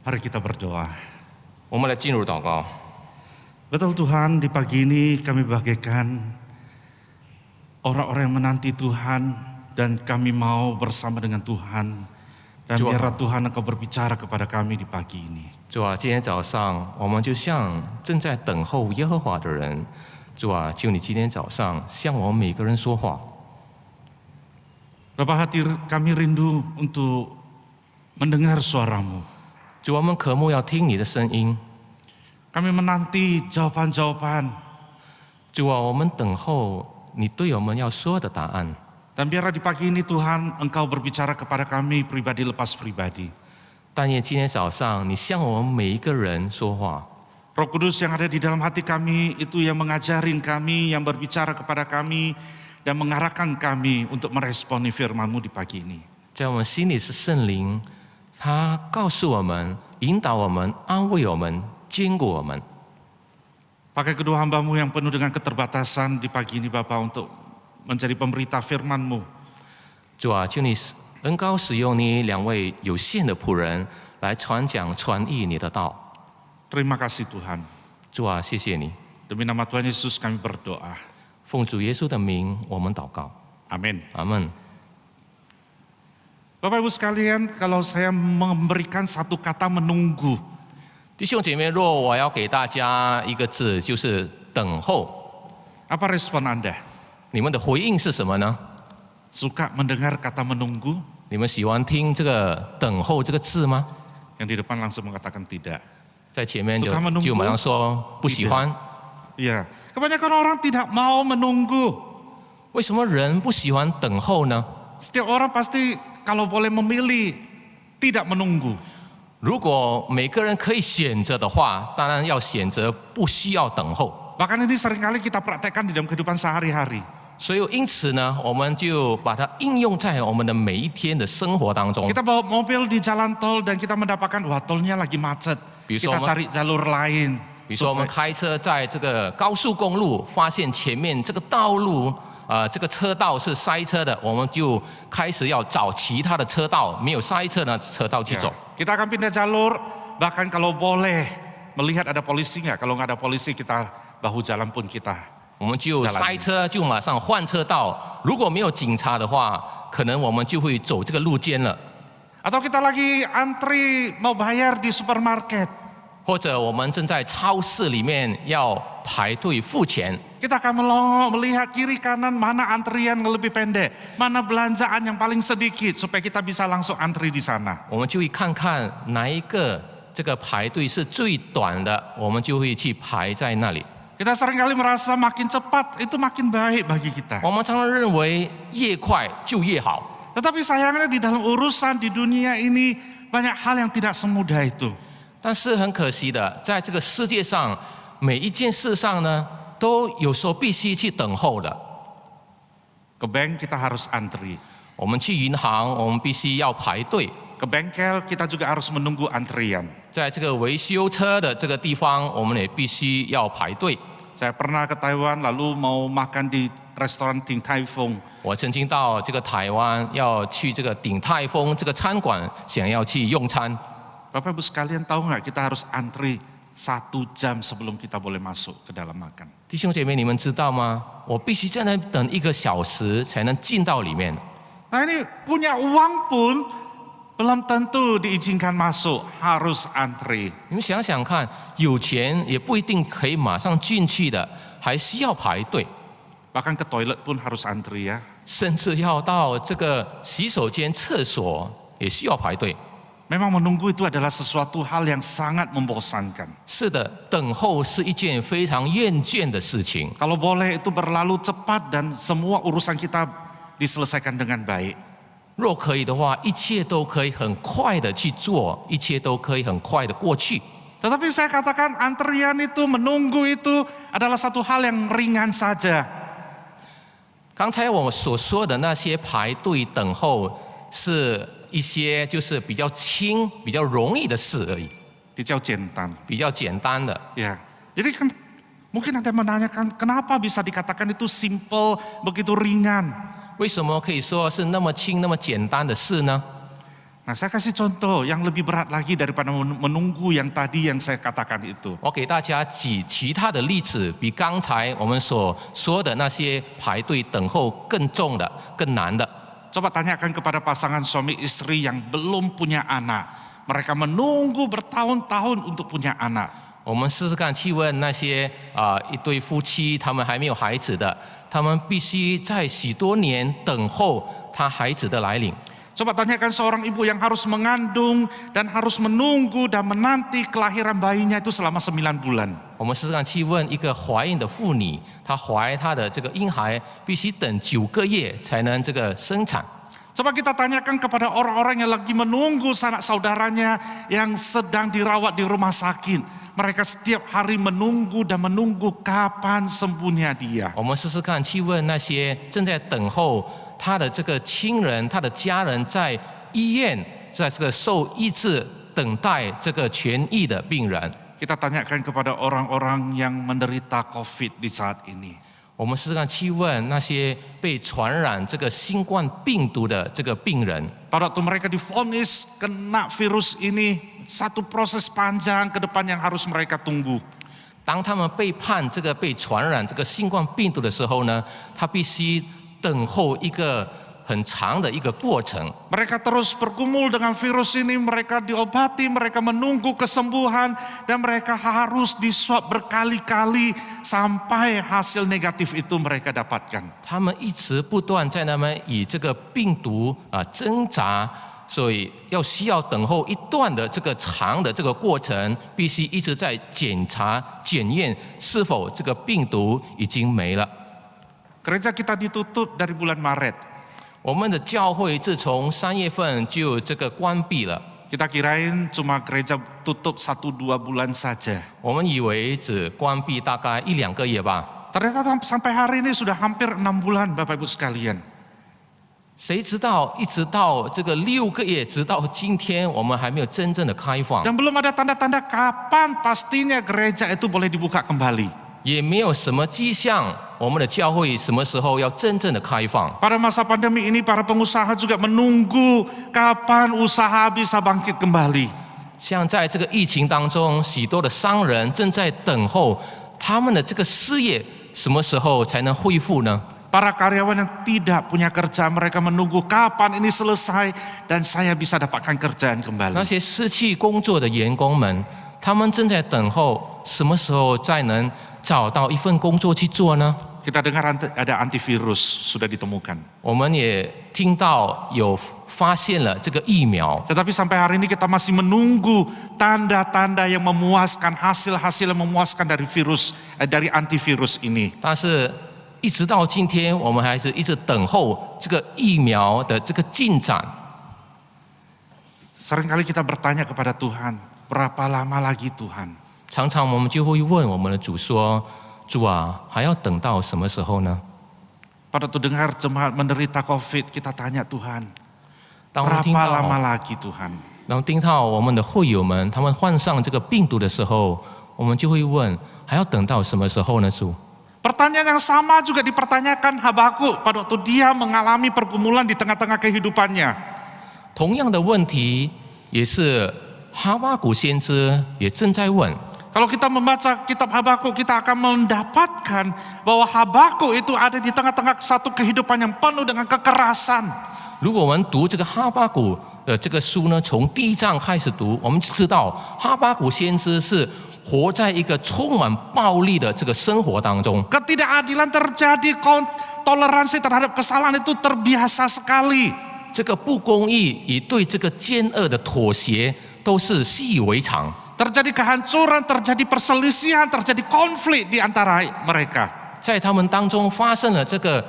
Mari kita berdoa. 我们来进入祷告。 Betul Tuhan, di pagi ini kami bagaikan orang-orang yang menanti Tuhan dan kami mau bersama dengan Tuhan. Dan biarlah Tuhan Engkau berbicara kepada kami di pagi ini. 主啊，今天早上我们就像正在等候耶和华的人。主啊，求你今天早上向我们每个人说话。 Bapa, hati kami rindu untuk mendengar suara-Mu. 主啊，我们渴慕要听你的声音。 Kami menanti jawaban-jawaban. 主啊，我们等候你对我们要说的答案。 Dan biarlah di pagi ini Tuhan Engkau berbicara kepada kami pribadi lepas pribadi. 但愿今天早上你向我们每一个人说话。 Roh Kudus yang ada di dalam hati kami itu yang mengajarin kami, yang berbicara kepada kami dan mengarahkan kami untuk meresponi firman-Mu di pagi ini. 在我们心里是圣灵，他告诉我们、引导我们、安慰我们、坚固我们。 Pakai kedua hamba-Mu yang penuh dengan keterbatasan di pagi ini Bapa untuk menjadi pemberita firman-Mu. 主啊，求你恩膏使用你两位有限的仆人来传讲、传译你的道。 Terima kasih Tuhan. 主啊，谢谢你。 Demi nama Tuhan Yesus kami berdoa. 奉主耶稣的名，我们祷告。 Amin. 阿门。 Bapak Ibu sekalian, kalau saya memberikan satu kata menunggu, 弟兄姐妹，若我要给大家一个字，就是等候， apa respon Anda? 你们的回应是什么呢？ Suka mendengar kata menunggu? 你们喜欢听这个“等候”这个字吗？ Yang di depan langsung mengatakan tidak. 在前面 Suka menunggu? 就马上说不喜欢。 Iya, kebanyakan orang tidak mau menunggu. 为什么人不喜欢等候呢？ Setiap orang pasti kalau boleh memilih tidak menunggu. 如果每个人可以选择的话，当然要选择不需要等候。 Bahkan ini seringkali kita praktekkan di dalam kehidupan sehari-hari. 所以因此呢，我们就把它应用在我们的每一天的生活当中。 Kita bawa mobil di jalan tol dan kita mendapatkan wah tolnya lagi macet. Kita cari jalur lain. 比如说，我们开车在这个高速公路，发现前面这个道路这个车道是塞车的，我们就开始要找其他的车道，没有塞车的车道去走。 Kita akan pindah jalur, bahkan kalau boleh melihat ada polisi nggak. Kalau nggak ada polisi kita bahu jalan pun kita. 我们就塞车，就马上换车道。如果没有警察的话，可能我们就会走这个路肩了。 Atau kita lagi antri mau bayar di supermarket. 或者我们正在超市里面要排队付钱。 Kita akan melongo melihat kiri kanan mana antrian yang lebih pendek, mana belanjaan yang paling sedikit supaya kita bisa langsung antri di sana. 我们就会看看哪一个这个排队是最短的，我们就会去排在那里。 Kita seringkali merasa makin cepat itu makin baik bagi kita. 我们常常认为越快就越好， Tetapi sayangnya di dalam urusan di dunia ini banyak hal yang tidak semudah itu. 但是很可惜的，在这个世界上每一件事上呢，都有时候必须去等候的。 Ke bank kita harus antri. 我们去银行，我们必须要排队； Ke bengkel kita juga harus menunggu antrian. 在这个维修车的这个地方，我们也必须要排队。 Saya pernah ke Taiwan lalu mau makan di restoran Din Tai Fung. 我曾经到这个台湾，要去这个鼎泰丰这个餐馆，想要去用餐。 Bapak Ibu sekalian tahu nggak kita harus antri 1 jam sebelum kita boleh masuk ke dalam makan. 弟兄姐妹，你们知道吗？我必须在那等1个小时才能进到里面。 Nah ini punya uang pun belum tentu diizinkan masuk, harus antri. 你们想想看，有钱也不一定可以马上进去的，还需要排队， Bahkan ke toilet pun harus antri ya. 甚至要到这个洗手间、厕所也需要排队。 Memang menunggu itu adalah sesuatu hal yang sangat membosankan. 是的，等候是一件非常厌倦的事情。 Kalau boleh itu berlalu cepat dan semua urusan kita diselesaikan dengan baik. 若可以的话，一切都可以很快的去做，一切都可以很快的过去。 Tetapi saya katakan antrian itu, menunggu itu adalah satu hal yang ringan saja. 刚才我所说的那些排队等候，是一些就是比较轻、比较容易的事而已， Dijauh centang. 比较简单的。 Ya. Jadi kan mungkin Anda menanyakan kenapa bisa dikatakan itu simple, begitu ringan. 为什么可以说是那么轻、那么简单的事呢？ Nah, saya kasih contoh yang lebih berat lagi daripada menunggu yang tadi yang saya katakan itu. 我给大家举其他的例子，比刚才我们所说的那些排队等候更重的、更难的。 Coba tanyakan kepada pasangan suami istri yang belum punya anak. Mereka menunggu bertahun-tahun untuk punya anak. 我们试试看，去问那些一对夫妻，他们还没有孩子的，他们必须在许多年等候他孩子的来临。 Coba tanyakan seorang ibu yang harus mengandung dan harus menunggu dan menanti kelahiran bayinya itu selama 9 bulan. 我们试试看，去问一个怀孕的妇女，她怀她的这个婴孩，必须等9个月才能这个生产。 Coba kita tanyakan kepada orang-orang yang lagi menunggu sanak saudaranya yang sedang dirawat di rumah sakit. Mereka setiap hari menunggu dan menunggu kapan sembuhnya dia. 我们试试看，去问那些正在等候他的这个亲人、他的家人在医院，在这个受医治、等待这个痊愈的病人。 Kita tanyakan kepada orang-orang yang menderita COVID di saat ini. 我们试试看，去问那些被传染这个新冠病毒的这个病人。 Pada waktu mereka divonis kena virus ini, satu proses panjang ke depan yang harus mereka tunggu. 当他们被判这个被传染这个新冠病毒的时候呢，他必须等候一个很长的一个过程。 Mereka terus bergumul dengan virus ini, mereka diobati, mereka menunggu kesembuhan, dan mereka harus diswab berkali-kali sampai hasil negatif itu mereka dapatkan. 他们一直不断在那么以这个病毒挣扎，所以需要等候一段的这个长的这个过程，必须一直在检查检验是否这个病毒已经没了。 Gereja kita ditutup dari bulan Maret. 我们的教会自从3月份就这个关闭了。 Kita kirain cuma gereja tutup 1-2 bulan saja. 我们以为只关闭大概1-2个月吧， Ternyata sampai hari ini sudah hampir 6 bulan Bapak Ibu sekalian. 谁知道一直到这个6个月，直到今天，我们还没有真正的开放， Dan belum ada tanda-tanda kapan pastinya gereja itu boleh dibuka kembali. 也没有什么迹象，我们的教会什么时候要真正的开放。 Pada masa pandemi ini para pengusaha juga menunggu kapan usaha bisa bangkit kembali. 像在这个疫情当中，许多的商人正在等候他们的这个事业什么时候才能恢复呢？ Para karyawan yang tidak punya kerja, mereka menunggu kapan ini selesai dan saya bisa dapatkan kerjaan 那 kembali. 些失去工作的员工们，他们正在等候什么时候再能找到一份工作去做呢？ Kita dengar ada antivirus sudah ditemukan. 我们也听到有发现了这个疫苗， Tetapi sampai hari ini kita masih menunggu tanda-tanda yang memuaskan, hasil-hasil yang memuaskan dari antivirus ini. 但是一直到今天，我们还是一直等候这个疫苗的这个进展。 Seringkali kita bertanya kepada Tuhan, berapa lama lagi Tuhan? 常常我们就会问我们的主说：“主啊，还要等到什么时候呢 Pada waktu dengar jemaat menderita COVID, kita tanya Tuhan, 当我们听 berapa lama 到， lagi Tuhan? 然后听到我们的会友们他们患上这个病毒的时候，我们就会问：还要等到什么时候呢？主？ Pertanyaan yang sama juga dipertanyakan Habakuk pada waktu dia mengalami pergumulan di tengah-tengah kehidupannya. 同样的问题也是哈巴谷先知也正在问。 Kalau kita membaca kitab Habakuk, kita akan mendapatkan bahwa Habakuk itu ada di tengah-tengah satu kehidupan yang penuh dengan kekerasan. 如果我们读这个哈巴谷的这个书呢，从第1章开始读，我们就知道哈巴谷先知是活在一个充满暴力的这个生活当中。 Ketidakadilan terjadi, toleransi terhadap kesalahan itu terbiasa sekali. 这个不公义与对这个奸恶的妥协都是习以为常。 Terjadi kehancuran, terjadi perselisihan, terjadi konflik di antara mereka. 在他们当中发生了这个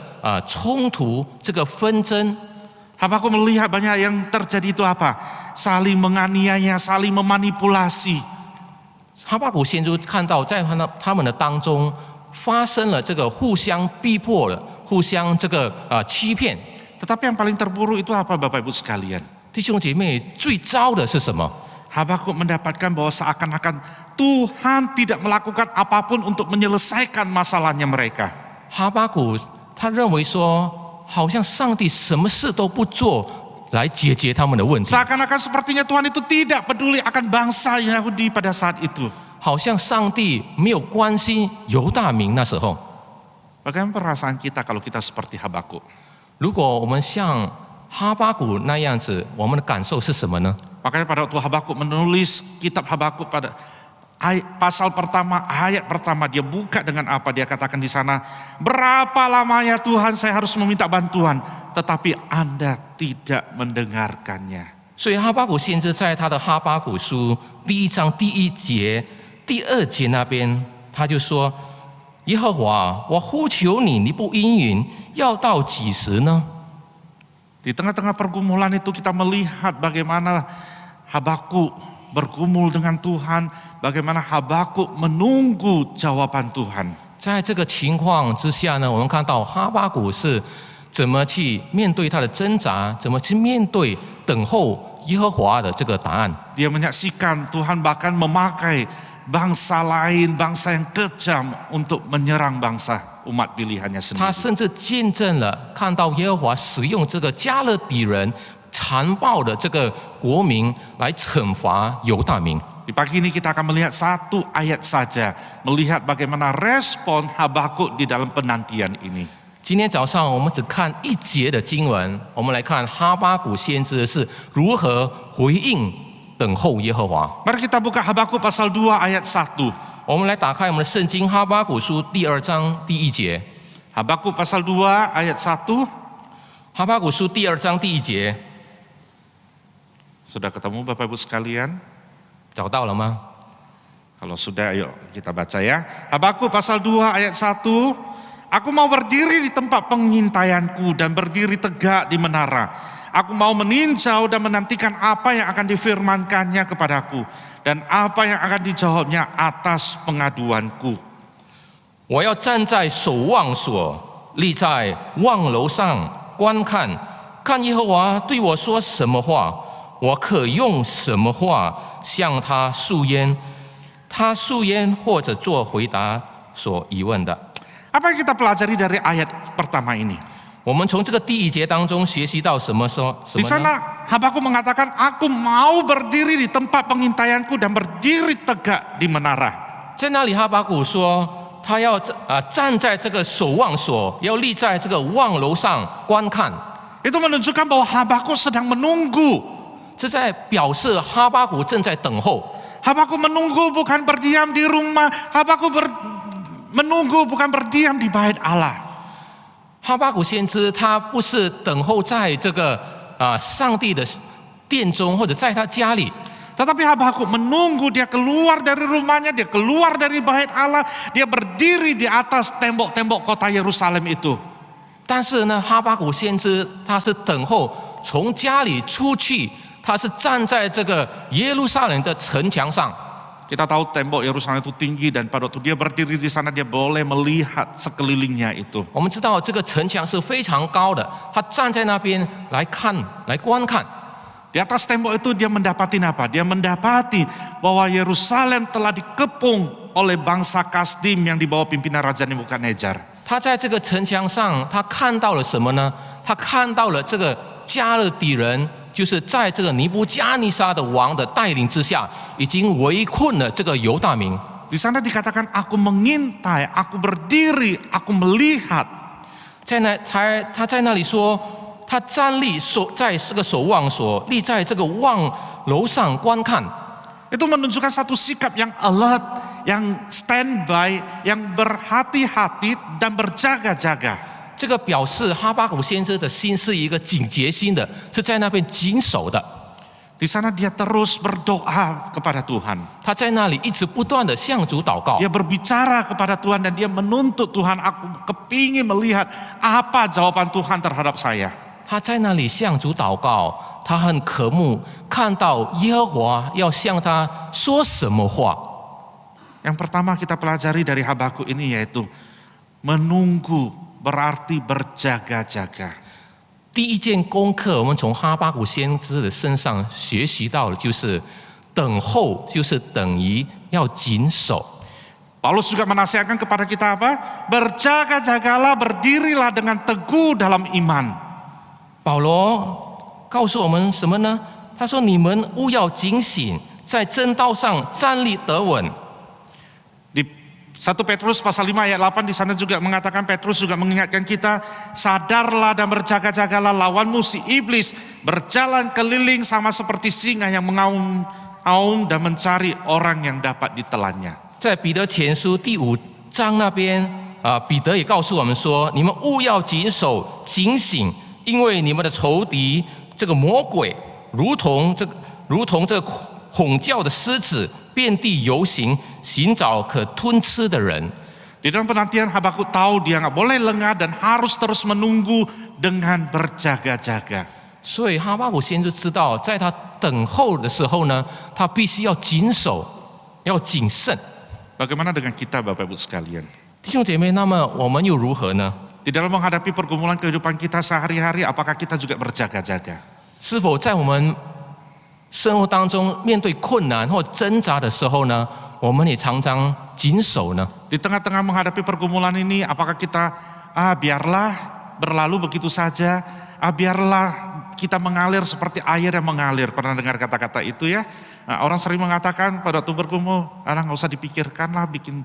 冲突，这个纷争。 Habakuk melihat banyak yang terjadi itu apa? Saling menganiaya, saling memanipulasi. 哈巴谷先知看到在他们的当中发生了这个互相逼迫了，互相这个欺骗。 Tetapi yang paling terburuk itu apa Bapak Ibu sekalian? 弟兄姐妹，最糟的是什么？ Habakuk mendapatkan bahwa seakan-akan Tuhan tidak melakukan apapun untuk menyelesaikan masalahnya mereka. 哈巴谷他认为说，好像上帝什么事都不做，来解决他们的问题， Seakan-akan sepertinya Tuhan itu tidak peduli akan bangsa Yahudi pada saat itu. 好像上帝没有关心犹大民那时候。 Bagaimana perasaan kita kalau kita seperti Habakuk? 如果我们像哈巴谷那样子，我们的感受是什么呢？ Makanya pada waktu Habakuk menulis kitab Habakuk pada pasal pertama, ayat pertama, dia buka dengan apa? Dia katakan di sana, berapa lama ya Tuhan saya harus meminta bantuan, tetapi Anda tidak mendengarkannya. 所以哈巴谷先知在他的哈巴谷书第1章第1节、第2节那边，他就说：“耶和华，我呼求你，你不应允，要到几时呢？” Di tengah-tengah pergumulan itu kita melihat bagaimana Habakuk bergumul dengan Tuhan, bagaimana Habakuk menunggu jawaban Tuhan. 在这个情况之下呢，我们看到哈巴谷是怎么去面对他的挣扎，怎么去面对等候耶和华的这个答案。 Dia menyaksikan Tuhan bahkan memakai bangsa lain, bangsa yang kejam untuk menyerang bangsa umat pilihannya 他 sendiri. 甚至见证了看到耶和华使用这个加勒底人残暴的这个国民来惩罚犹大民。 Di pagi ini kita akan melihat satu ayat saja, melihat bagaimana respon Habakuk di dalam penantian ini. 今天早上我们只看1节的经文，我们来看哈巴谷先知是如何回应等候耶和华。 Mari kita buka Habakuk pasal 2 ayat 1. 我们来打开我们的圣经哈巴谷书第2章第1节。 Habakuk pasal 2 ayat 1. 哈巴谷书第2章第1节， Sudah ketemu Bapak Ibu sekalian? 找到了吗？ Kalau sudah, ayo kita baca ya. Habakuk pasal 2 ayat 1. Aku mau berdiri di tempat pengintaianku dan berdiri tegak di menara. Aku mau meninjau dan menantikan apa yang akan difirmankannya kepadaku dan apa yang akan dijawabnya atas pengaduanku. 我要站在守望所，立在望楼上观看，看耶和华对我说什么话，我可用什么话向他诉冤，他诉冤或者做回答所疑问的。 Apa yang kita pelajari dari ayat pertama ini? 我们从这个第1节当中学习到什么说什 Di 么呢？ sana Habakuk mengatakan, aku mau berdiri di tempat pengintaianku dan berdiri tegak di menara. 在那里哈巴谷说，他要站在这个守望所，要立在这个望楼上观看。 Itu menunjukkan bahwa Habakuk sedang menunggu. 这在表示哈巴谷正在等候。 Habakuk menunggu bukan berdiam di rumah. Habakuk menunggu bukan berdiam di bait Allah. 哈巴谷先知他不是等候在这个上帝的殿中，或者在他家里， Tetapi Habakuk menunggu, dia keluar dari rumahnya, dia keluar dari bait Allah, dia berdiri di atas tembok-tembok kota Yerusalem itu. 但是呢，哈巴谷先知他是等候从家里出去，他是站在这个耶路撒冷的城墙上。 Kita tahu tembok Yerusalem itu tinggi dan pada waktu dia berdiri di sana dia boleh melihat sekelilingnya itu. 我们知道这个城墙是非常高的，他站在那边来看、来观看。 Di atas tembok itu dia mendapati apa? Dia mendapati bahwa Yerusalem telah dikepung oleh bangsa Kasdim yang dibawa pimpinan Raja Nebukadnezar. 他在这个城墙上，他看到了什么呢？他看到了这个加勒底人。 就是在这个尼布加尼撒的王的带领之下，已经围困了这个犹大民。 Di sana dikatakan aku mengintai, aku berdiri, aku melihat. 他在那里说，他站立在这个守望所，立在这个望楼上观看。 Itu menunjukkan satu sikap yang alert, yang standby, yang berhati-hati dan berjaga-jaga. 这个表示哈巴谷先知的心是一个警觉心的，是在那边谨守的。 Di sana dia terus berdoa kepada Tuhan. 他在那里一直不断的向主祷告。 Dia berbicara kepada Tuhan dan dia menuntut Tuhan, aku kepingin melihat apa jawaban Tuhan terhadap saya. 他在那里向主祷告，他很渴慕看到耶和华要向他说什么话。 Yang pertama kita pelajari dari Habakuk ini yaitu menunggu berarti berjaga-jaga. 第一件功课，我们从哈巴谷先知的身上学习到的就是等候，就是等于要谨守。 Paulus juga menasihatkan kepada kita apa? Berjaga-jagalah, berdirilah dengan teguh dalam iman. 保罗告诉我们什么呢？他说：“你们务要警醒，在真道上站立得稳。” Di 1 Petrus pasal 5 ayat 8 di sana juga mengatakan, Petrus juga mengingatkan kita, sadarlah dan berjaga-jagalah, lawanmu si iblis berjalan keliling sama seperti singa yang mengaum-aum dan mencari orang yang dapat ditelannya. 在彼得前书第5章那边，彼得也告诉我们说：“你们务要谨守、警醒，因为你们的仇敌这个魔鬼，如同这个吼叫的狮子，遍地游行，寻找可吞吃的人。” Di dalam penantian Habakuk tahu dia nggak boleh lengah dan harus terus menunggu dengan berjaga-jaga. 所以哈巴谷先知知道，在他等候的时候呢，他必须要谨守，要谨慎。 Bagaimana dengan kita Bapak Ibu sekalian? 弟兄姐妹，那么我们又如何呢？ Di dalam menghadapi pergumulan kehidupan kita sehari-hari, apakah kita juga berjaga-jaga? 是否在我们生活当中面对困难或挣扎的时候呢，我们也常常谨守呢？ Di tengah-tengah menghadapi pergumulan ini, apakah kita biarlah berlalu begitu saja, biarlah kita mengalir seperti air yang mengalir. Pernah dengar kata-kata itu ya? Nah, orang sering mengatakan pada waktu bergumul, nggak usah dipikirkan lah, bikin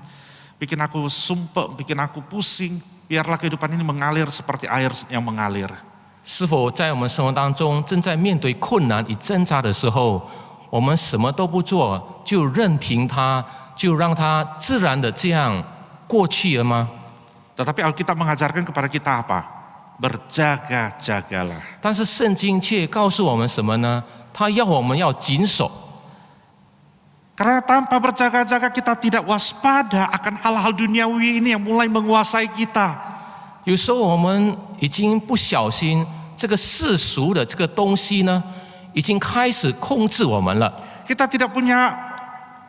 aku sumpah, bikin aku pusing. Biarlah kehidupan ini mengalir seperti air yang mengalir. 是否在我们生活当中正在面对困难与挣扎的时候，我们什么都不做，就任凭它，就让它自然的这样过去了吗？ Tetapi Alkitab mengajarkan kepada kita apa? Berjaga-jagalah. 但是圣经却告诉我们什么呢？它要我们要谨守。 Karena tanpa berjaga-jaga kita tidak waspada akan hal-hal duniawi ini yang mulai menguasai kita. 有时候我们已经不小心，这个世俗的这个东西呢，已经开始控制我们了。 Kita tidak punya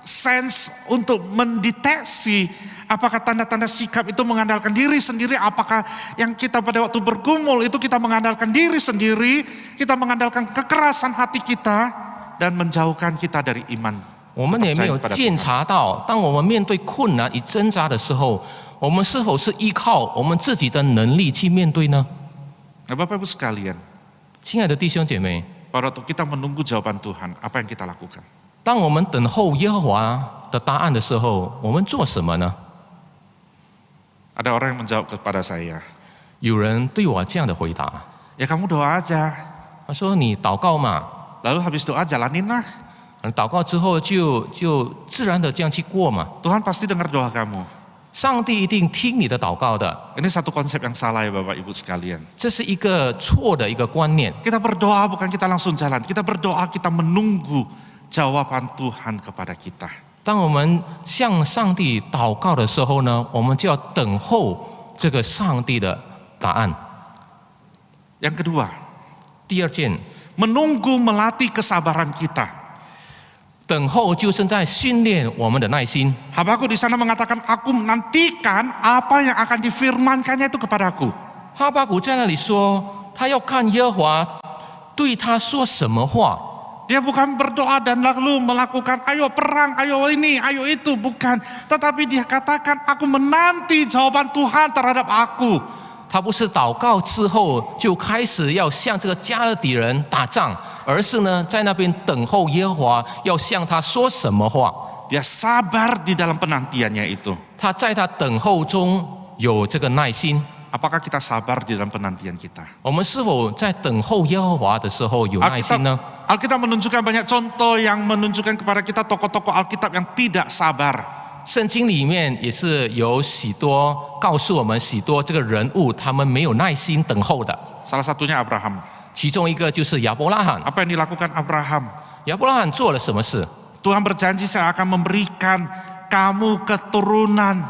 sense untuk mendeteksi apakah tanda-tanda sikap itu mengandalkan diri sendiri, apakah yang kita pada waktu bergumul itu kita mengandalkan diri sendiri, kita mengandalkan kekerasan hati kita dan menjauhkan kita dari iman. 我们也没有检查到，当我们面对困难与挣扎的时候，我们是否是依靠我们自己的能力去面对呢？ Nah, Bapak Ibu sekalian, 亲爱的弟兄姐妹， pada waktu kita menunggu jawaban Tuhan, apa yang kita lakukan? 当我们等候耶和华的答案的时候，我们做什么呢？ Ada orang yang menjawab kepada saya, 有人对我这样的回答， ya kamu doa aja, 他说：“你祷告嘛， lalu habis doa jalanin lah. 祷告之后就自然的这样去过嘛。 Tuhan pasti dengar doa kamu. 上帝一定听你的祷告的。” Ini satu konsep yang salah ya Bapak Ibu sekalian. 这是一个错的一个观念。 Kita berdoa bukan kita langsung jalan, kita berdoa kita menunggu jawaban Tuhan kepada kita. 当我们向上帝祷告的时候呢，我们就要等候这个上帝的答案。 Yang kedua, 第二件， menunggu melatih kesabaran kita. 等候就是在训练我们的耐心。 Habakuk di sana mengatakan, aku menantikan apa yang akan difirmankannya itu kepadaku. 哈巴谷在那里说，他要看耶和华对他说什么话。 Dia bukan berdoa dan lalu melakukan, ayo perang, ayo ini, ayo itu, bukan. Tetapi dia katakan, aku menanti jawaban Tuhan terhadap aku. 他不是祷告之后就开始要向这个加勒底人打仗，而是呢在那边等候耶和华要向他说什么话。 Dia sabar di dalam penantiannya itu. 他在他等候中有这个耐心。 Apakah kita sabar di dalam penantian kita? 我们是否在等候耶和华的时候有耐心呢？ Alkitab menunjukkan banyak contoh yang menunjukkan kepada kita tokoh-tokoh Alkitab yang tidak sabar. 圣经里面也是有许多告诉我们许多这个人物，他们没有耐心等候的。 Salah satunya Abraham. 其中一个就是亚伯拉罕。 Apa yang dilakukan Abraham? 亚伯拉罕做了什么事？ Tuhan berjanji saya akan memberikan kamu keturunan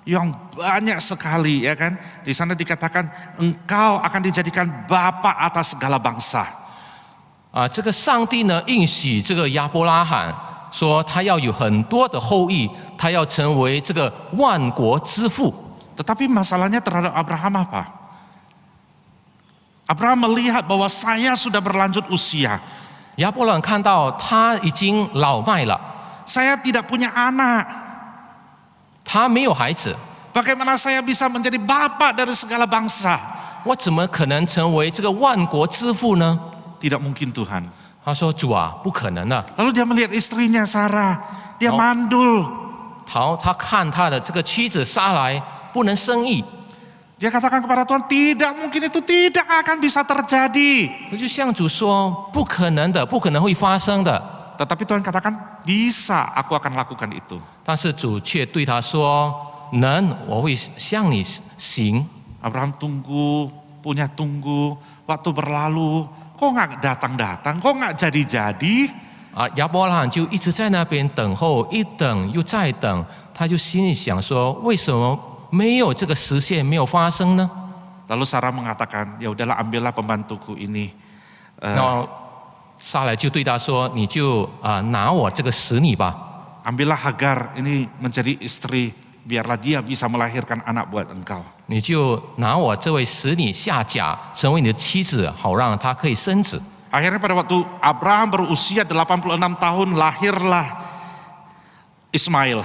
yang banyak sekali, ya kan? Di sana dikatakan engkau akan dijadikan bapa atas segala bangsa. 这个上帝呢应许这个亚伯拉罕说，他要有很多的后裔，他要成为这个万国之父。 Tetapi masalahnya terhadap Abraham apa? Abraham melihat bahwa saya sudah berlanjut usia. 亚伯拉罕看到他已经老迈了， Saya tidak punya anak. 他没有孩子， Bagaimana saya bisa menjadi bapak dari segala bangsa? 我怎么可能成为这个万国之父呢？ tidak mungkin Tuhan. 他说：“主啊，不可能的。 Lalu dia melihat istrinya Sarah, dia mandul. ”他看他的这个妻子撒来不能生育， Dia katakan kepada Tuhan, tidak mungkin itu tidak akan bisa terjadi. 他就向主说：“不可能的，不可能会发生的。 Tetapi Tuhan katakan, bisa, aku akan lakukan itu. ”但是主却对他说：“能，我会向你行。” Abraham tunggu, punya tunggu, waktu berlalu, kok nggak datang-datang, kok nggak jadi-jadi? 亚伯拉罕就一直在那边等候，一等又再等，他就心里想说：为什么没有这个实现，没有发生呢？ Lalu Sarah mengatakan, ya udahlah ambillah pembantuku ini. 然后撒来就对他说：“你就拿我这个使女吧， Ambillah Hagar ini menjadi istri, biarlah dia bisa melahirkan anak buat engkau. 你就拿我这位使女下甲，成为你的妻子，好让她可以生子。” Akhirnya pada waktu Abraham berusia 86 tahun, lahirlah Ismail.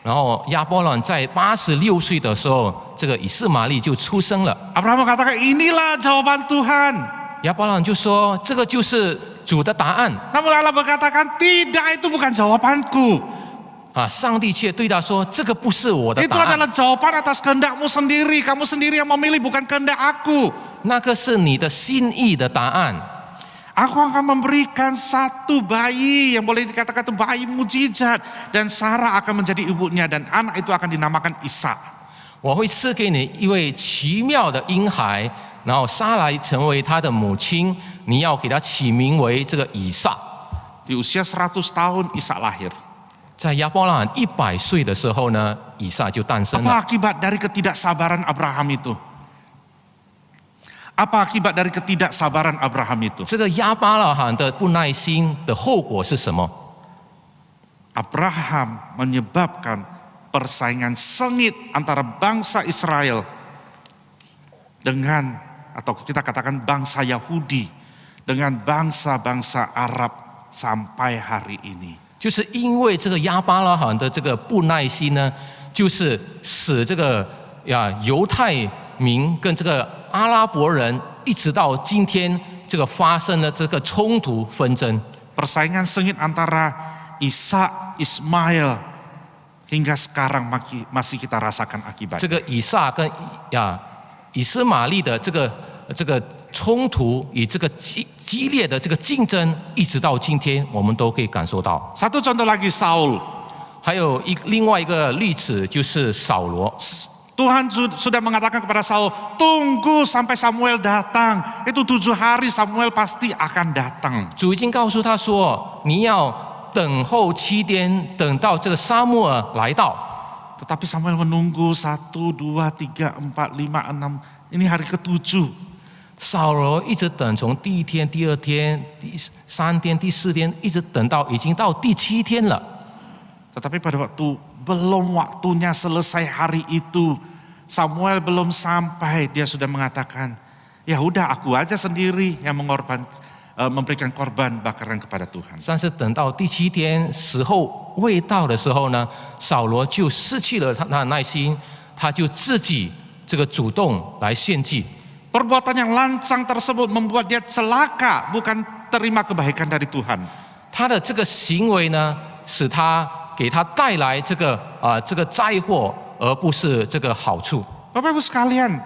然后亚伯兰在86岁的时候，这个以斯玛利就出生了。 Abraham mengatakan, inilah jawaban Tuhan. 亚伯兰就说：“这个就是主的答案。” Namun Allah berkatakan, tidak, itu bukan jawabanku. 上帝却对他说：“这个不是我的 Itu 答案， adalah jawaban atas kehendakmu sendiri. Kamu sendiri yang memilih, bukan kehendak aku. 那个是你的心意的答案。 Aku akan memberikan satu bayi yang boleh dikatakan itu bayi mujizat. Dan Sarah akan menjadi ibunya dan anak itu akan dinamakan Ishak. 我会赐给你一位奇妙的婴孩，然后撒来成为他的母亲，你要给他起名为这个以撒。” Di usia 100 tahun Ishak lahir. 在亚伯拉罕100岁的时候呢，以撒就诞生 Apa 了。 akibat dari ketidaksabaran Abraham itu? Apa akibat dari ketidaksabaran Abraham itu? 这个亚伯拉罕的不耐心的后果是什么？ Abraham menyebabkan persaingan sengit antara bangsa Israel dengan, atau kita katakan bangsa Yahudi dengan bangsa-bangsa Arab sampai hari ini. 就是因为这个亚伯拉罕的这个不耐心呢，就是使这个犹太民跟这个阿拉伯人一直到今天这个发生了这个冲突纷争。 Persaingan sengit antara Ishak, Ismail hingga sekarang masih kita rasakan akibatnya. 这个以撒跟以斯玛利的这个冲突与这个激烈的这个竞争，一直到今天我们都可以感受到。 Satu contoh lagi Saul. 还有另外一个例子就是扫罗。 Tuhan sudah mengatakan kepada Saul, tunggu sampai Samuel datang. Itu 7 hari Samuel pasti akan datang. 主已经告诉他说，你要等候7天，等到这个撒母耳来到。 Tetapi Samuel menunggu 1, 2, 3, 4, 5, 6. Ini hari ke-7. 扫罗一直等，从第1天、第2天、第3天、第4天，一直等到已经到第7天了。 Tetapi pada waktu belum waktunya selesai hari itu, Samuel belum sampai, dia sudah mengatakan, ya udah aku aja sendiri yang memberikan korban bakaran kepada Tuhan. 但是等到第7天时候未到的时候呢，扫罗就失去了他的耐心，他就自己这个主动来献祭。 Perbuatan yang lancang tersebut membuat dia celaka, bukan terima kebaikan dari Tuhan. 他的这个行为呢，使他给他带来这个灾祸，而不是这个好处。 Bapak Ibu sekalian,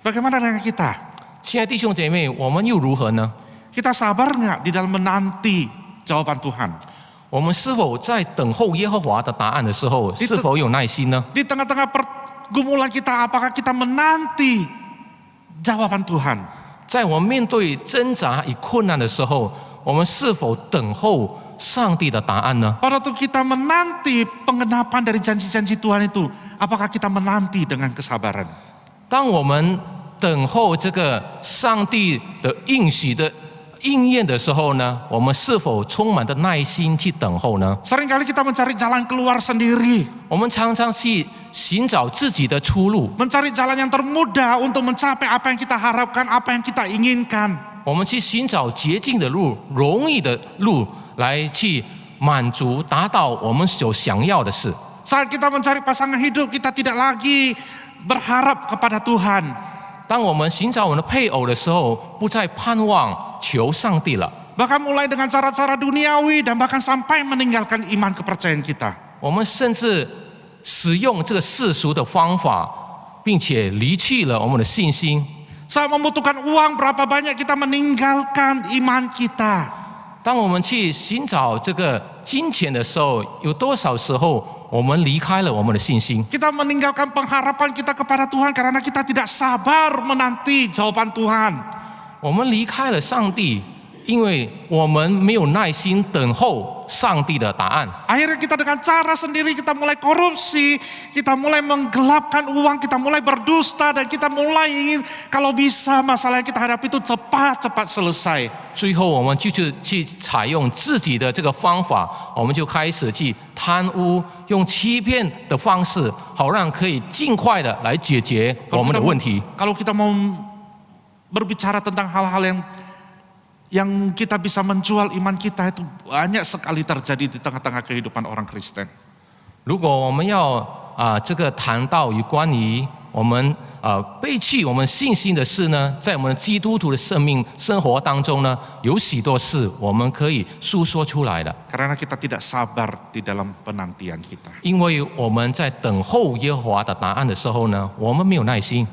bagaimana dengan kita? 亲爱的弟兄姐妹，我们又如何呢？ Kita sabar nggak di dalam menanti jawaban Tuhan? 我们是否在等候耶和华的答案的时候，是否有耐心呢？ Di tengah-tengah pergumulan kita, apakah kita menanti jawaban Tuhan? 在我们面对挣扎与困难的时候，我们是否等候上帝的答案呢？ Pada waktu kita menanti pengenapan dari janji-janji Tuhan itu, apakah kita menanti dengan kesabaran? 当我们等候这个上帝的应许的应验的时候呢，我们是否充满着耐心去等候呢？ Seringkali kita mencari jalan keluar sendiri, 我们常常去寻找自己的出路， mencari jalan yang termudah untuk mencapai apa yang kita harapkan, apa yang kita inginkan. 我们去寻找捷径的路、容易的路，来去满足、达到我们所想要的事。 Saat kita mencari pasangan hidup, kita tidak lagi berharap kepada Tuhan. 当我们寻找我们的配偶的时候，不再盼望求上帝了。 Bahkan mulai dengan cara-cara duniawi dan bahkan sampai meninggalkan iman kepercayaan kita. 我们甚至使用这个世俗的方法，并且离弃了我们的信心。 Saat membutuhkan uang, berapa banyak kita meninggalkan iman kita. 当我们去寻找这个金钱的时候，有多少时候我们离开了我们的信心？ Kita meninggalkan pengharapan kita kepada Tuhan karena kita tidak sabar menanti jawaban Tuhan. 我们离开了上帝，因为我们没有耐心等候上帝的答案。 Akhirnya kita dengan cara sendiri kita mulai korupsi, kita mulai menggelapkan uang, kita mulai berdusta, dan kita mulai ingin kalau bisa masalah yang kita hadapi itu cepat-cepat selesai. 最后，我们就是去采用自己的这个方法，我们就开始去贪污，用欺骗的方式，好让可以尽快的来解决我们的问题。 Kalau kita mau berbicara tentang hal-hal yang kita bisa menjual iman kita, itu banyak sekali terjadi di tengah-tengah kehidupan orang Kristen. 如果我们要这个谈到有关于我们背弃我们信心的事呢，在我们基督徒的生活当中呢，有许多事我们可以诉说出来的。 Karena kita tidak sabar di dalam penantian kita. 因为我们在等候耶和华的答案的时候呢，我们没有耐心。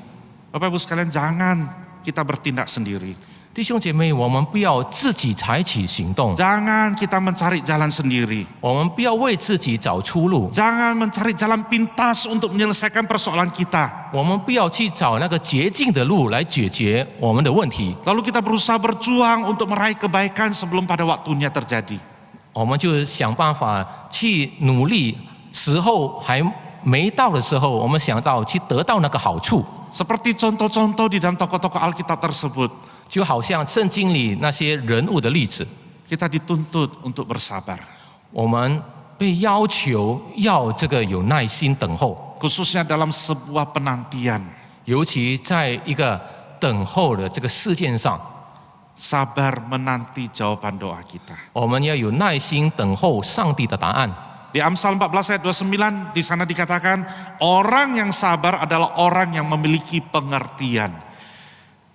Bapak Ibu sekalian, jangan kita bertindak sendiri. 弟兄姐妹，我们不要自己采取行动， Jangan kita mencari jalan sendiri. 我们不要为自己找出路， Jangan mencari jalan pintas untuk menyelesaikan persoalan kita. 我们不要去找那个捷径的路来解决我们的问题。 Lalu kita berusaha berjuang untuk meraih kebaikan sebelum pada waktunya terjadi. 我们就想办法去努力，时候还没到的时候，我们想到去得到那个好处， Seperti contoh-contoh di dalam tokoh-tokoh Alkitab tersebut. 就好像圣经里那些人物的例子， Kita dituntut untuk bersabar. 我们被要求要这个有耐心等候， Khususnya dalam sebuah penantian. 尤其在一个等候的这个事件上， Sabar menanti jawaban doa kita. 我们要有耐心等候上帝的答案。 Di Amsal 14 ayat 29 di sana dikatakan orang yang sabar adalah orang yang memiliki pengertian.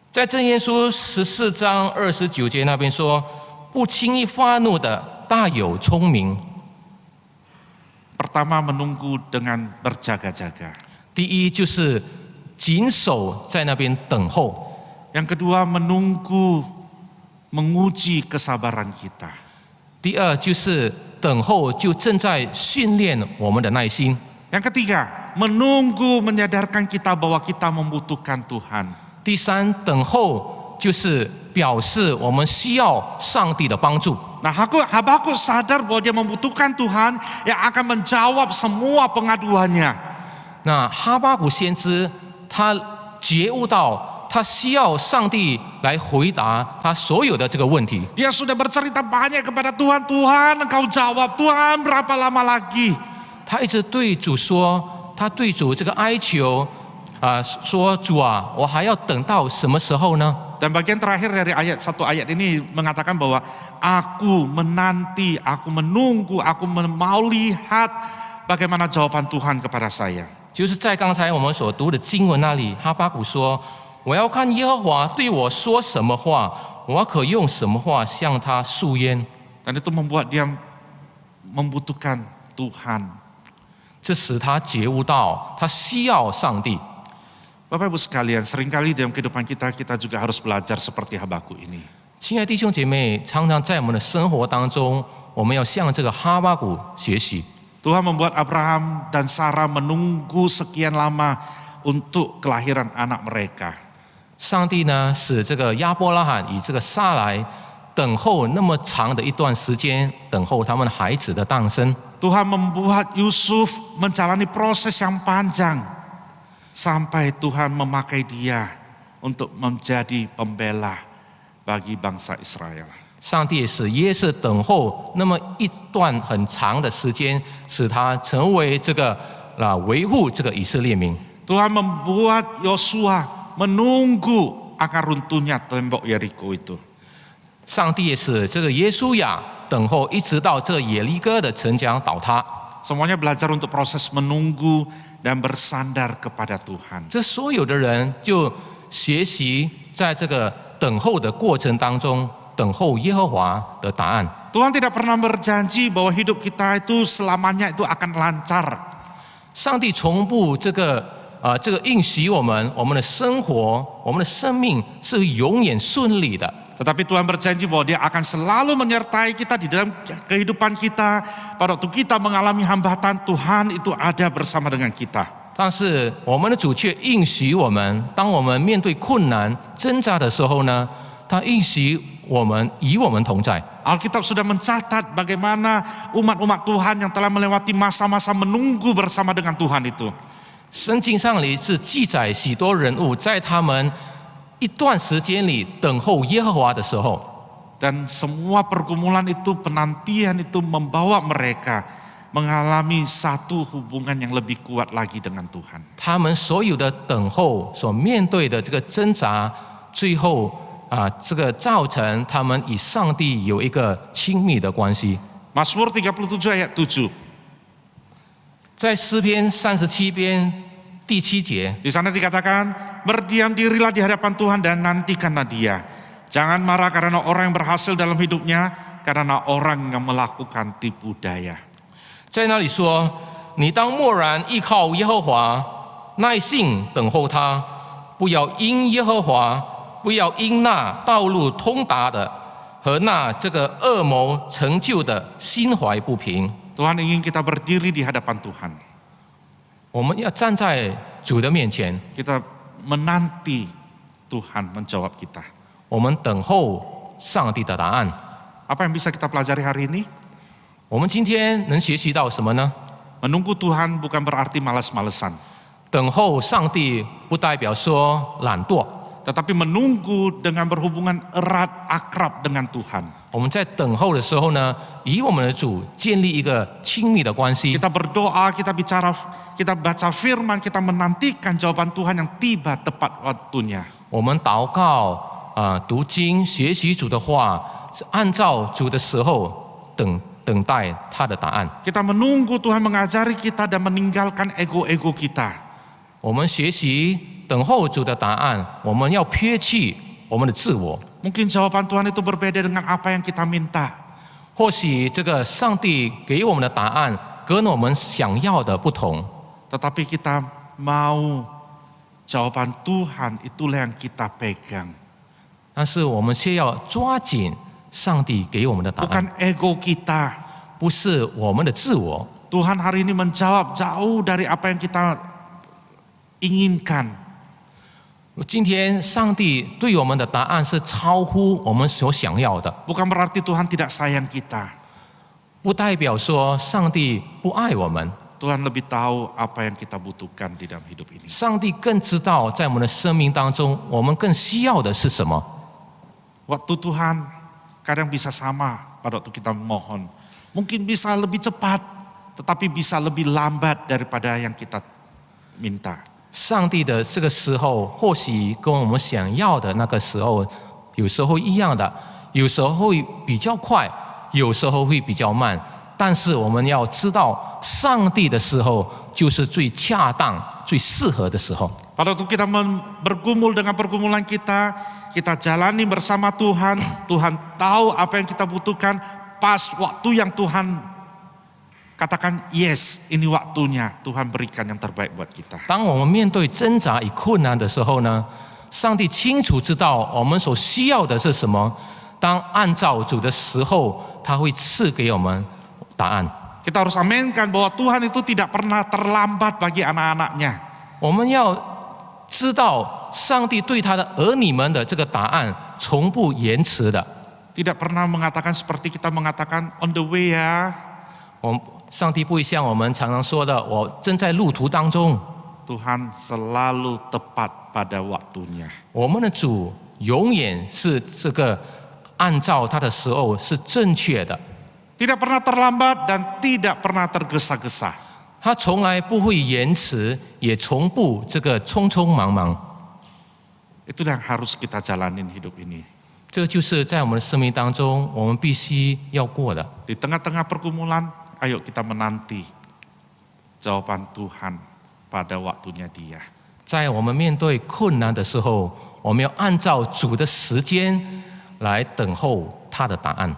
在箴言书14章29节那边说，不轻易发怒的大有聪明。 Pertama, menunggu dengan berjaga-jaga. 第一就是谨守在那边等候， Yang kedua, menunggu menguji kesabaran kita. 第二就是等候就正在训练我们的耐心。 Yang ketiga, menunggu menyadarkan kita bahwa kita membutuhkan Tuhan. 第三，等候就是表示我们需要上帝的帮助。 Nah, Habakuk sadar bahwa dia membutuhkan Tuhan yang akan menjawab semua pengaduannya. 那哈巴谷先知他觉悟到，他需要上帝来回答他所有的这个问题。 Dia sudah bercerita banyak kepada Tuhan, Tuhan engkau jawab, Tuhan berapa lama lagi? 他一直对主说，他对主这个哀求说主啊，我还要等到什么时候呢？ Dan bagian terakhir dari satu ayat ini mengatakan bahwa aku menanti, aku menunggu, aku mau lihat bagaimana jawaban Tuhan kepada saya. 就是在刚才我们所读的经文那里，哈巴谷说：“我要看耶和华对我说什么话，我可用什么话向他诉冤。” Dan itu membuat dia membutuhkan Tuhan. 这使他觉悟到他需要上帝。 Bapak Ibu sekalian, seringkali dalam kehidupan kita juga harus belajar seperti Habakuk ini. 亲爱的弟兄姐妹，常常在我们的生活当中，我们要向这个哈巴谷学习。 Tuhan membuat Abraham dan Sarah menunggu sekian lama untuk kelahiran anak mereka. 上帝呢，使这个亚伯拉罕与这个撒来等候那么长的一段时间，等候他们孩子的诞生。 Tuhan membuat Yusuf menjalani proses yang panjang sampai Tuhan memakai dia untuk menjadi pembela bagi bangsa Israel. 上帝使约瑟等候那么一段很长的时间，使他成为这个维护这个以色列民。 Tuhan membuat Yosua menunggu akan runtuhnya tembok Yeriko itu. 上帝也使这个耶稣亚等候，一直到这个耶利哥的城墙倒塌。 Semuanya belajar untuk proses menunggu dan bersandar kepada Tuhan. 这所有的人就学习在这个等候的过程当中，等候耶和华的答案。 Tuhan tidak pernah berjanji bahwa hidup kita itu selamanya itu akan lancar. 上帝从不这个应许我们的生活、我们的生命是永远顺利的。 Tetapi Tuhan berjanji bahwa Dia akan selalu menyertai kita di dalam kehidupan kita. Pada waktu kita mengalami hambatan, Tuhan itu ada bersama dengan kita. 但是我们的主却应许我们，当我们面对困难、挣扎的时候呢，他应许我们与我们同在。 Alkitab sudah mencatat bagaimana umat-umat Tuhan yang telah melewati masa-masa menunggu bersama dengan Tuhan itu. 圣经上里是记载许多人物在他们一段时间里等候耶和华的时候， Dan semua pergumulan itu, penantian itu membawa mereka mengalami satu hubungan yang lebih kuat lagi dengan Tuhan. 他们所有的等候所面对的这个挣扎，最后这个造成他们与上帝有一个亲密的关系。 Mazmur 37 ayat 7. 在诗篇37篇第7节， Di sana dikatakan, berdiam dirilah di hadapan Tuhan dan nantikanlah Dia. Jangan marah karena orang yang berhasil dalam hidupnya, karena orang yang melakukan tipu daya. 在那里说：“你当默然依靠耶和华，耐心等候他，不要因耶和华，不要因那道路通达的和那这个恶谋成就的心怀不平。” Tuhan ingin kita berdiri di hadapan Tuhan. 我们要站在主的面前， Kita menanti Tuhan menjawab kita. 我们等候上帝的答案。 Apa yang bisa kita pelajari hari ini? 我们今天能学习到什么呢？ Menunggu Tuhan bukan berarti malas-malesan. 等候上帝不代表说懒惰， Tetapi menunggu dengan berhubungan erat, akrab dengan Tuhan. 我们在等候的时候呢，与我们的主建立一个亲密的关系。 Kita berdoa, kita bicara, kita baca firman, kita menantikan jawaban Tuhan yang tiba tepat waktunya. 我们祷告读经、学习主的话，是按照主的时候等待他的答案。 Kita menunggu Tuhan mengajari kita dan meninggalkan ego-ego kita. 我们学习等候主的答案，我们要撇弃我们的自我。 Mungkin jawaban Tuhan itu berbeda dengan apa yang kita minta. 或许这个上帝给我们的答案跟我们想要的不同， Tetapi kita mau jawaban Tuhan itulah yang kita pegang. 但是我们却要抓紧上帝给我们的答案， Bukan ego kita. 不是我们的自我。 Tuhan hari ini menjawab jauh dari apa yang kita inginkan. 今天上帝对我们的答案是超乎我们所想要的， Bukan berarti Tuhan tidak sayang kita. 不代表说上帝不爱我们。 Tuhan lebih tahu apa yang kita butuhkan di dalam hidup ini. 上帝更知道在我们的生命当中，我们更需要的是什么。 Waktu Tuhan kadang bisa sama pada waktu kita mohon. Mungkin bisa lebih cepat, tetapi bisa lebih lambat daripada yang kita minta. 上帝的这个时候，或许跟我们想要的那个时候，有时候一样的，有时候会比较快，有时候会比较慢。但是我们要知道，上帝的时候就是最恰当、最适合的时候。 Pada waktu kita bergumul dengan pergumulan kita jalani bersama Tuhan. Tuhan tahu apa yang kita butuhkan. Pas waktu yang Tuhan katakan yes, ini waktunya, Tuhan berikan yang terbaik buat kita. 当我们面对挣扎与困难的时候呢，上帝清楚知道我们所需要的是什么。当按照主的时候，他会赐给我们答案。 Kita harus aminkan bahwa Tuhan itu tidak pernah terlambat bagi anak-anaknya. 我们要知道，上帝对他的儿女们的这个答案从不延迟的。 Tidak pernah mengatakan seperti kita mengatakan on the way ya. 上帝不会像我们常常说的，我正在路途当中。 Tuhan selalu tepat pada waktunya. 我们的主永远是这个按照他的时候是正确的， Tidak pernah terlambat dan tidak pernah tergesa-gesa. 他从来不会延迟，也从不这个匆匆忙忙。 Itulah yang harus kita jalanin hidup ini. 这就是在我们的生命当中，我们必须要过的。 Di tengah-tengah pergumulan, ayo kita menanti jawaban Tuhan pada waktunya Dia. 在我们面对困难的时候，我们要按照主的时间，来等候他的答案。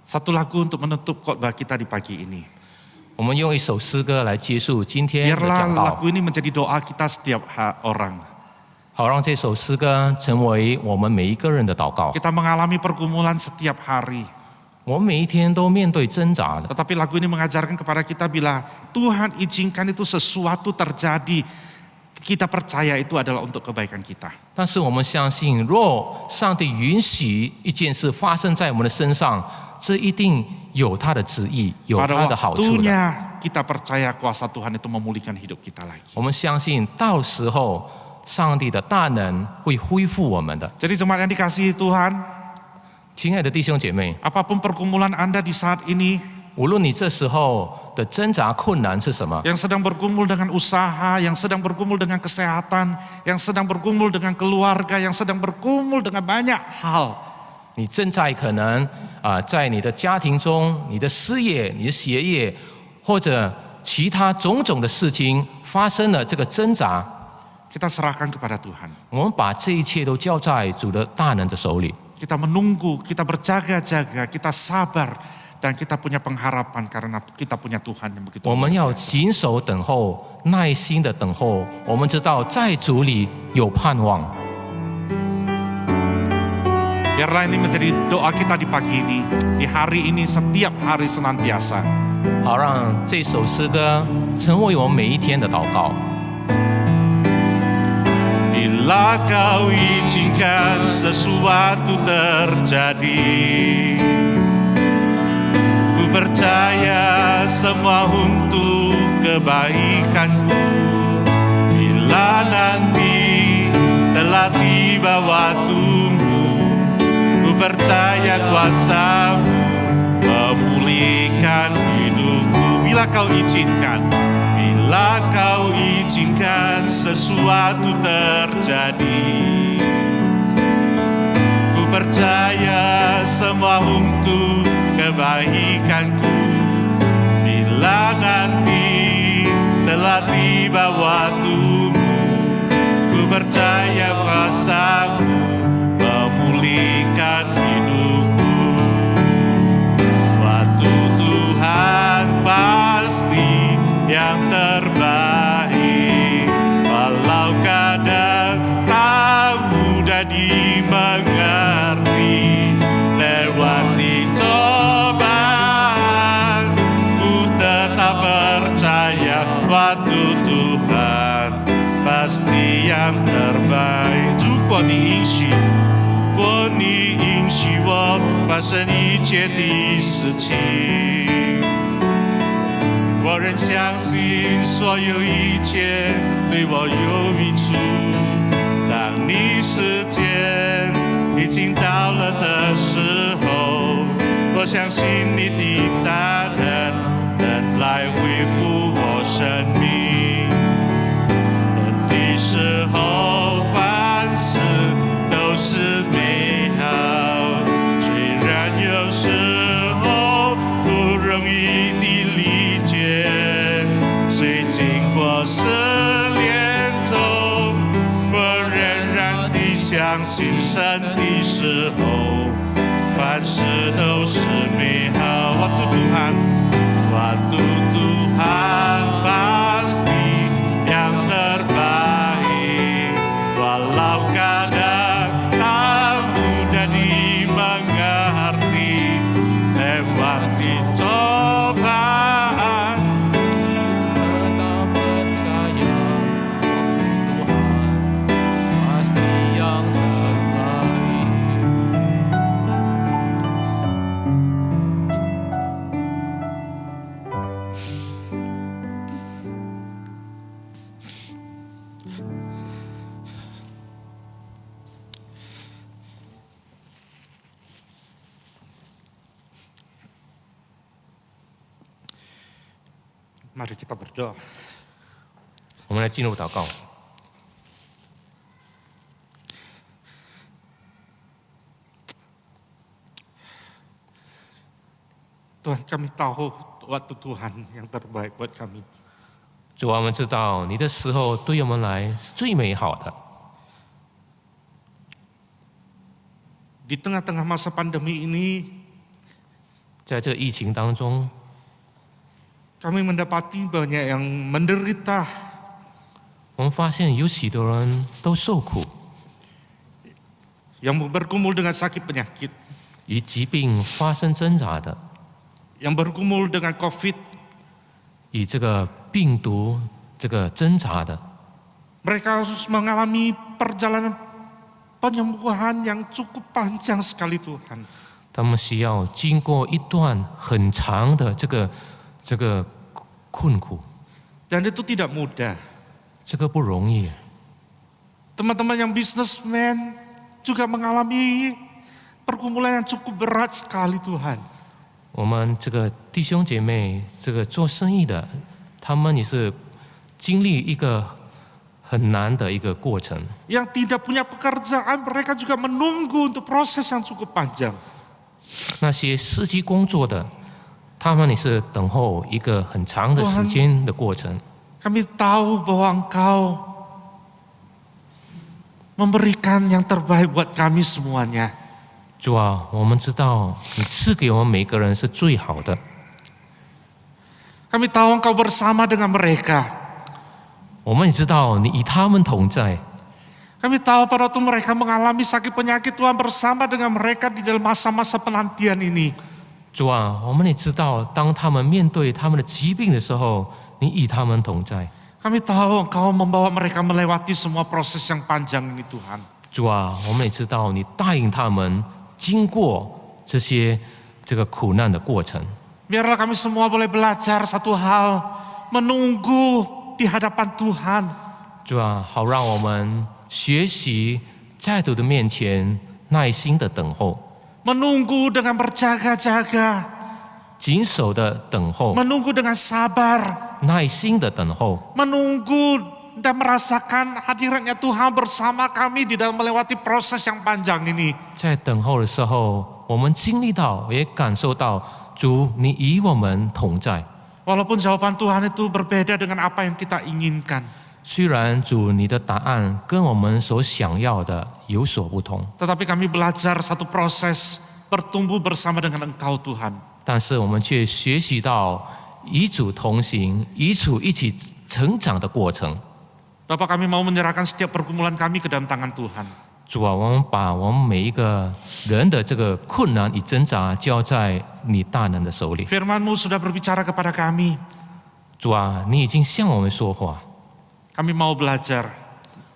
Satu lagu untuk menutup khotbah kita di pagi ini. 我们用一首诗歌来结束今天的 Biarlah 讲道， lagu ini menjadi doa kita setiap orang. 好让这首诗歌成为我们每一个人的祷告。 Kita mengalami pergumulan setiap hari. 我们每一天都面对挣扎的， Tetapi lagu ini mengajarkan kepada kita bila Tuhan izinkan itu sesuatu terjadi, kita percaya itu adalah untuk kebaikan kita. 但是我们相信，若上帝允许一件事发生在我们的身上，这一定有他的旨意，有 Pada 他的好处的。 waktunya kita percaya kuasa Tuhan itu memulihkan hidup kita lagi. 我们相信，到时候上帝的大能会恢复我们的。 Jadi jemaat yang dikasihi Tuhan, 亲爱的弟兄姐妹， apapun pergumulan Anda di saat ini, 无论你这时候的挣扎困难是什么， yang sedang bergumul dengan usaha, yang sedang bergumul dengan kesehatan, yang sedang bergumul dengan keluarga, yang sedang bergumul dengan banyak hal. 你正在可能在你的家庭中、你的事业、你的学业，或者其他种种的事情发生了这个挣扎， Kita serahkan kepada Tuhan. 我们把这一切都交在主的大能的手里。 Kita menunggu, kita berjaga-jaga, kita sabar, dan kita punya pengharapan karena kita punya Tuhan yang begitu 我们 luar 要 biasa. 谨守等候，耐心的等候。我们知道在主里有盼望。 Biarlah ini menjadi doa kita di pagi ini, di hari ini, setiap hari senantiasa. 好让这首诗歌成为我们每一天的祷告。 Bila kau izinkan sesuatu terjadi, ku percaya semua untuk kebaikanku. Bila nanti telah tiba waktumu, ku percaya kuasa-Mu memulihkan hidupku. Bila kau izinkan, bila kau izinkan sesuatu terjadi, ku percaya semua untuk kebaikanku. Bila nanti telah tiba waktumu, ku percaya kuasa-Mu memulihkan hidupku. Waktu Tuhan pasti yang terbaik, walau kadang tak mudah dimengerti. Lewati cobaan, ku tetap percaya waktu Tuhan pasti yang terbaik. 如果你允许我发生一切的事情，我仍相信所有一切对我有益处。当你时间已经到了的时候，我相信你的大能来恢复我生命。的时候，凡事都是美好，虽然有时候不容易的理解。虽经过试炼中，我仍然地相信神的时候，凡事都是美好。Waktu Tuhan pasti yang terbaik, walau kadang tak mudah dimengerti. Lewati cobaan, tetap percaya Tuhan pasti yang terbaik. mari kita berdoa. 我们来进入祷告。 Tuhan, kami tahu waktu Tuhan yang terbaik buat kami. 主啊，我们知道你的时候对我们来是最美好的。Di tengah-tengah masa pandemi ini, 在这疫情当中， kami mendapati banyak yang menderita, 我们发现有许多人都受苦， yang bergumul dengan sakit penyakit, 与疾病发生挣扎的， yang bergumul dengan COVID. 与这个病毒这个挣扎的， Mereka harus mengalami perjalanan penyembuhan yang cukup panjang sekali Tuhan. 他们需要经过一段很长的这个困苦， Dan itu tidak mudah. 这个不容易。 Teman-teman yang businessman juga mengalami pergumulan yang cukup berat sekali Tuhan. 我们这个弟兄姐妹，这个做生意的，他们也是经历一个很难的一个过程。 Yang tidak punya pekerjaan, mereka juga menunggu untuk proses yang cukup panjang. 那些司机工作的，他们也是等候一个很长的时间的过程。 Kami tahu bahwa Engkau memberikan yang terbaik buat kami semuanya. 主啊，我们知道你赐给我们每个人是最好的。 Kami tahu Engkau bersama dengan mereka. 我们也知道你与他们同在。 Kami tahu pada waktu mereka mengalami sakit penyakit, Tuhan bersama dengan mereka di dalam masa-masa penantian ini. 主啊，我们也知道，当他们面对他们的疾病的时候，你与他们同在。 Kami tahu Engkau membawa mereka melewati semua proses yang panjang ini Tuhan. 主啊，我们也知道你带领他们经过这个苦难的过程。 Biarlah kami semua boleh belajar satu hal, menunggu di hadapan Tuhan. 主啊，好让我们学习在主的面前耐心的等候， Menunggu dengan berjaga-jaga, 谨守的等候， menunggu dengan sabar, 耐心的等候， menunggu dan merasakan hadiratnya Tuhan bersama kami di dalam melewati proses yang panjang ini. 在等候的时候，我们经历到，也感受到主，你与我们同在。 Walaupun jawaban Tuhan itu berbeda dengan apa yang kita inginkan. 虽然主你的答案跟我们所想要的有所不同， Tetapi kami belajar satu proses bertumbuh bersama dengan Engkau Tuhan. 但是我们却学习到与主同行、与主一起成长的过程。 Bapak, kami mau menyerahkan setiap pergumulan kami ke dalam tangan Tuhan. 主啊，我们把我们每一个人的这个困难与挣扎交在你大能的手里。 Firman-Mu sudah berbicara kepada kami. 主啊，你已经向我们说话， Kami mau belajar.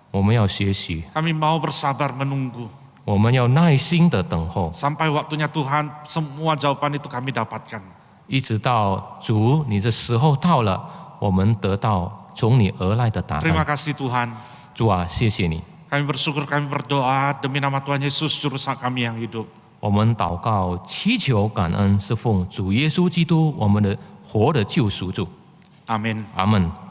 我们要学习， Kami mau bersabar menunggu. 我们要耐心的等候， Sampai waktunya Tuhan, semua jawaban itu kami dapatkan. 一直到主你的时候到了，我们得到从你而来的答 Terima 案。 kasih Tuhan. 主啊，谢谢你。 Kami bersyukur, kami berdoa demi nama Tuhan Yesus, Juru Selamat kami yang hidup. 我们祷告、祈求、感恩，是奉主耶稣基督我们的活的救赎主。 Amin. 阿门。